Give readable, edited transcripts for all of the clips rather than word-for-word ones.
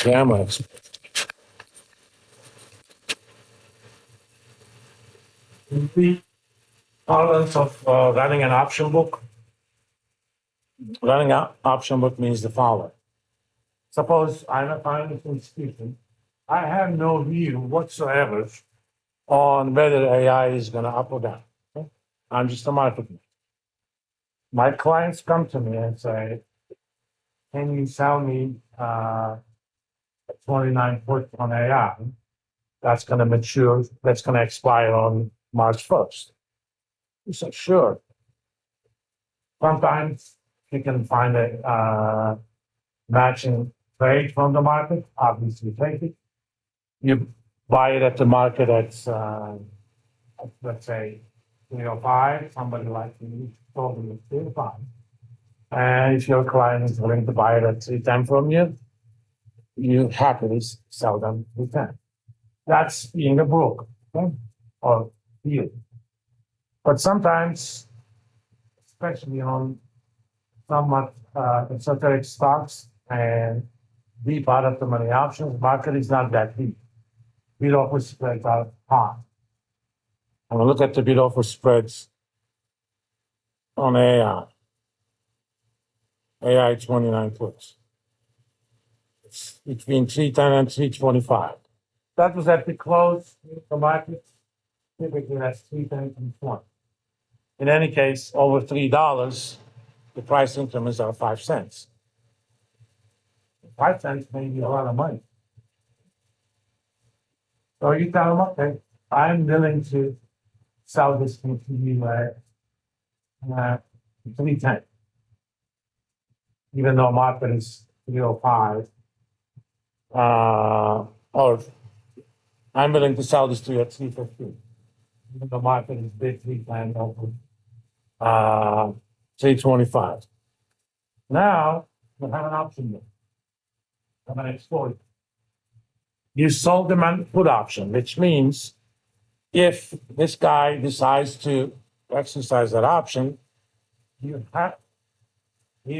Yeah, I'm an expert. The parlance of running an option book. Running an option book means the following. Suppose I'm a financial institution. I have no view whatsoever on whether AI is going to up or down. Okay? I'm just a marketer. My clients come to me and say, can you sell me 29 foot on AI? That's going to mature, that's going to expire on March 1st. He said, sure. Sometimes you can find a matching trade from the market, obviously take it. You buy it at the market at, let's say, 305, somebody like you told me 305. And if your client is willing to buy it at 310 from you, you happily sell them 310. That's being a broker, okay? Or deal. But sometimes, especially on somewhat esoteric stocks and deep out of the money options, market is not that deep. Bid offer spreads are high. And we look at the bid offer spreads on AI. AI 29 puts. It's between 310 and 325. That was at the close of the market. Typically, that's 310 and 20. In any case, over $3, the price increments are 5 cents. 5 cents may be a lot of money. So you tell them, okay, I'm willing to sell this thing to you at 310. Even though market is 305. Or I'm willing to sell this to you at 350. Even though market is big 310 over 325. Now you have an option there. I'm going to explore it. You sold them a put option, which means if this guy decides to exercise that option, he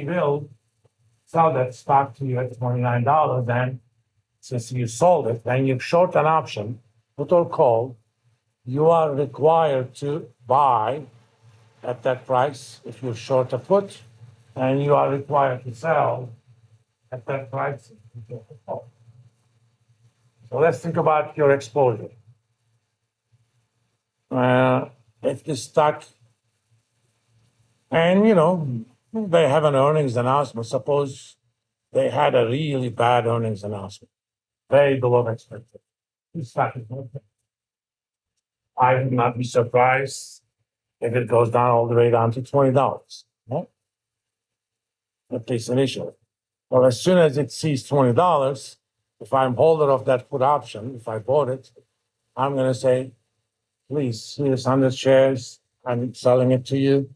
will sell that stock to you at $29. Then, since you sold it, then you short an option, put or call, you are required to buy at that price if you're short a put, and you are required to sell at that price if you're short a call. So let's think about your exposure. If the stock, and they have an earnings announcement. Suppose they had a really bad earnings announcement, very below expected. The stock is okay. I would not be surprised if it goes down all the way down to $20. No? At least initially. Well, as soon as it sees $20, if I'm holder of that put option, if I bought it, I'm going to say, please, here's 100 shares. I'm selling it to you.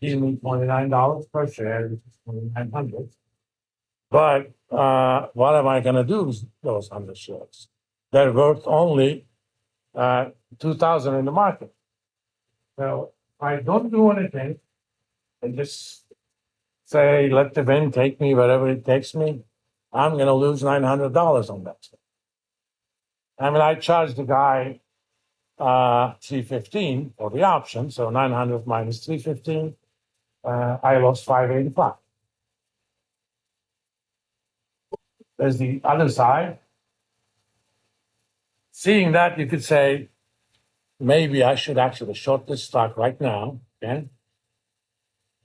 Give me $29 per share, which is 2,900. But what am I going to do with those 100 shares? They're worth only 2,000 in the market. So if I don't do anything and just say, let the wind take me wherever it takes me, I'm going to lose $900 on that. I mean, I charged the guy $315 for the option, so 900 minus $315, I lost $585. There's the other side. Seeing that, you could say, maybe I should actually short this stock right now. Okay.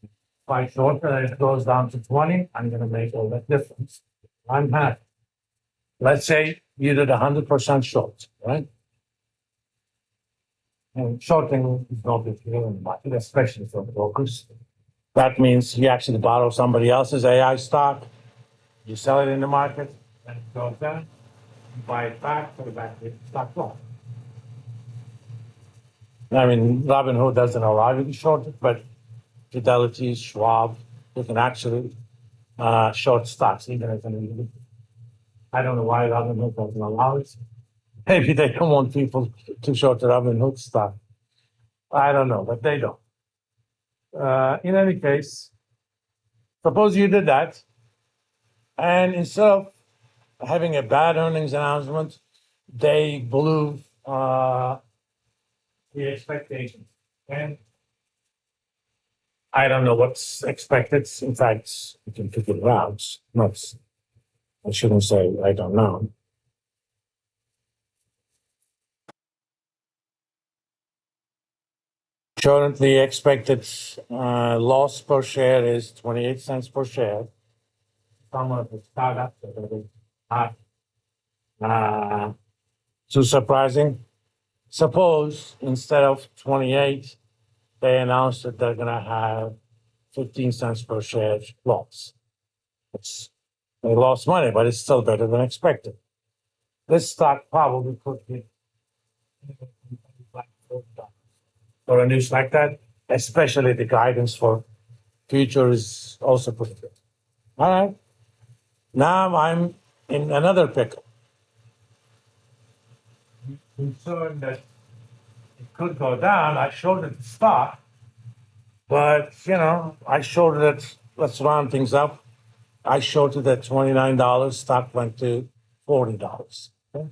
If I short it and it goes down to 20, I'm going to make all that difference. I'm happy. Let's say you did 100% short, right? And shorting is not big deal in the market, especially for brokers. That means you actually borrow somebody else's AI stock, you sell it in the market, and it goes down, you buy it back, put it back in the stock loss. I mean, Robinhood doesn't allow you to short it, but Fidelity, Schwab, you can actually short stocks, even as an individual. I don't know why Robinhood doesn't allow it. Maybe they don't want people to short the Robinhood stock. I don't know, but they don't. In any case, suppose you did that, and instead of having a bad earnings announcement, they blew the expectations. And I don't know what's expected. In fact, you can figure it out. Not, I shouldn't say I don't know. Currently expected loss per share is 28 cents per share. Some of the startups are going to be not too surprising. Suppose instead of 28, they announced that they're going to have 15 cents per share loss. They lost money, but it's still better than expected. This stock probably could be for a news like that, especially the guidance for future is also pretty good. All right. Now I'm in another pickle. Concerned that it could go down. I showed it the stock, but I showed it at, let's round things up. I showed it at $29. Stock went to $40. Okay?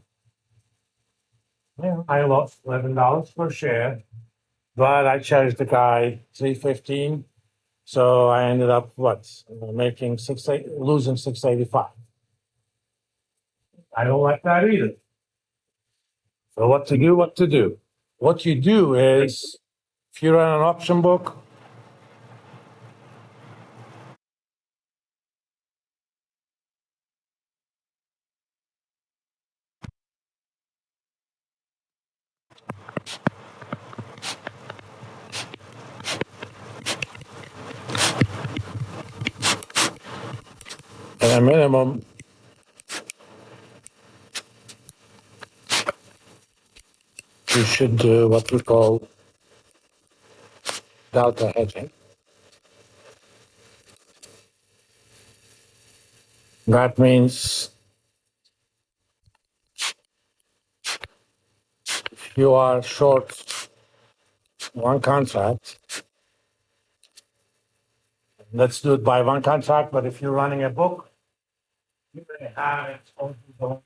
Yeah, I lost $11 per share, but I charged the guy $3.15. So I ended up making losing $6.85. I don't like that either. So what to do? What to do? What you do is, if you run an option book, at a minimum, you should do what we call delta hedging. That means if you are short one contract, let's do it by one contract, but if you're running a book, you may have it on different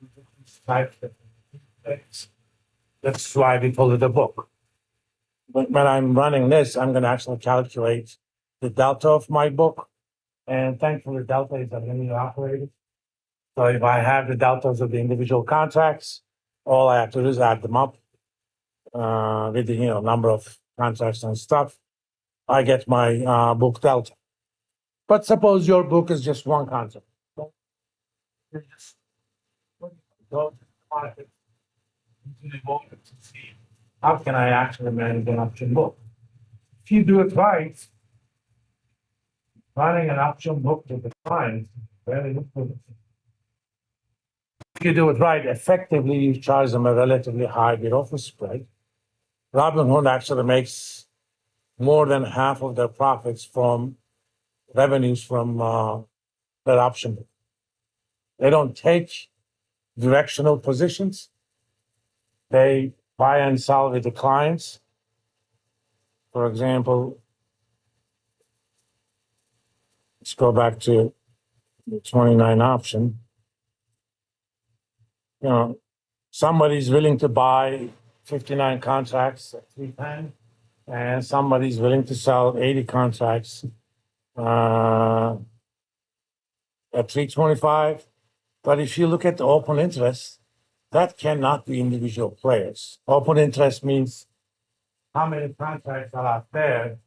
types of things. That's why we call it a book. But when I'm running this, I'm going to actually calculate the delta of my book. And thankfully, delta is a linear operator. So if I have the deltas of the individual contracts, all I have to do is add them up with the number of contracts and stuff. I get my book delta. But suppose your book is just one contract. So you just go to the market, into the market to see how can I actually manage an option book. If you do it right, running an option book to the client is very lucrative. If you do it right, effectively, you charge them a relatively high bid offer spread. Robinhood actually makes more than half of their profits from revenues from their option book. They don't take directional positions. They buy and sell with the clients. For example, let's go back to the 29 option. Somebody's willing to buy 59 contracts at 310, and somebody's willing to sell 80 contracts at 325. But if you look at the open interest, that cannot be individual players. Open interest means how many contracts are out there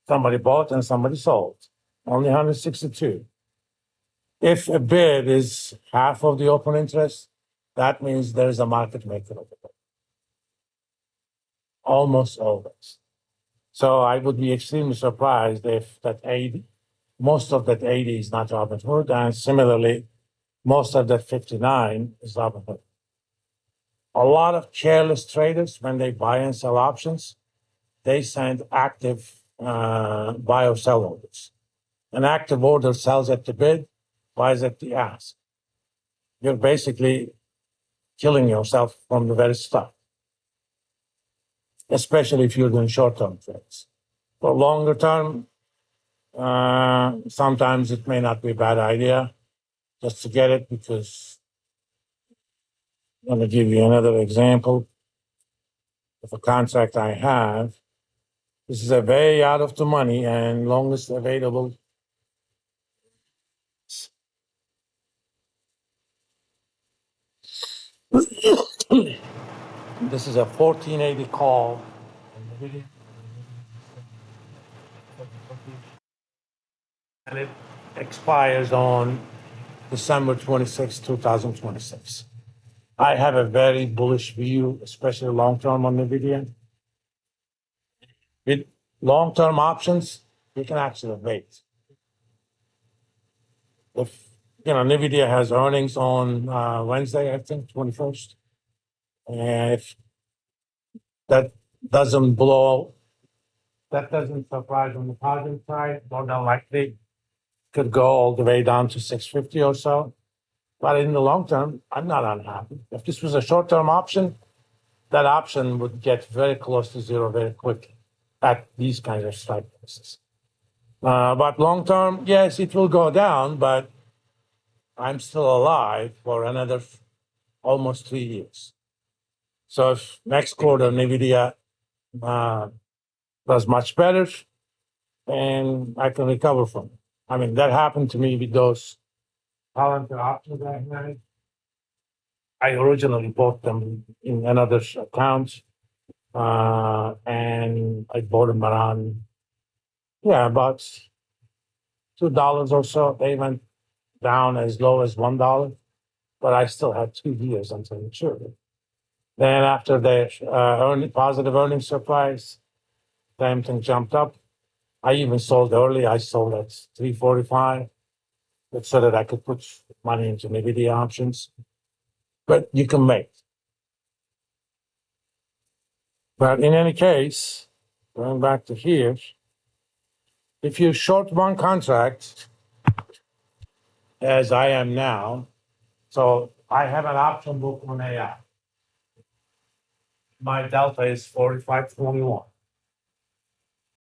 somebody bought and somebody sold. Only 162. If a bid is half of the open interest, that means there's a market maker over there. Almost always. So I would be extremely surprised if that 80, most of that 80 is not Robinhood, and similarly, most of that 59 is Robinhood. A lot of careless traders, when they buy and sell options, they send active buy or sell orders. An active order sells at the bid, buys at the ask. You're basically killing yourself from the very start, especially if you're doing short-term trades. For longer term, sometimes it may not be a bad idea just to get it because I'm going to give you another example of a contract I have. This is a way out of the money and longest available. This is a 1480 call. And it expires on December 26, 2026. I have a very bullish view, especially long term on NVIDIA. With long term options, you can actually wait. If NVIDIA has earnings on Wednesday, I think, 21st. And if that doesn't blow, that doesn't surprise on the positive side, more than likely could go all the way down to 650 or so. But in the long term, I'm not unhappy. If this was a short term option, that option would get very close to zero very quickly at these kinds of strike prices. But long term, yes, it will go down, but I'm still alive for another almost 3 years. So if next quarter NVIDIA does much better, and I can recover from it. I mean, that happened to me with those Palantir options I had. I originally bought them in another account, and I bought them around, about $2 or so. They went down as low as $1, but I still had 2 years until maturity. Then after the positive earnings surprise, damn thing jumped up. I even sold early. I sold at 345, so that I could put money into NVIDIA options. But you can make. But in any case, going back to here, if you short one contract, as I am now, so I have an option book on AI. My delta is 45.21.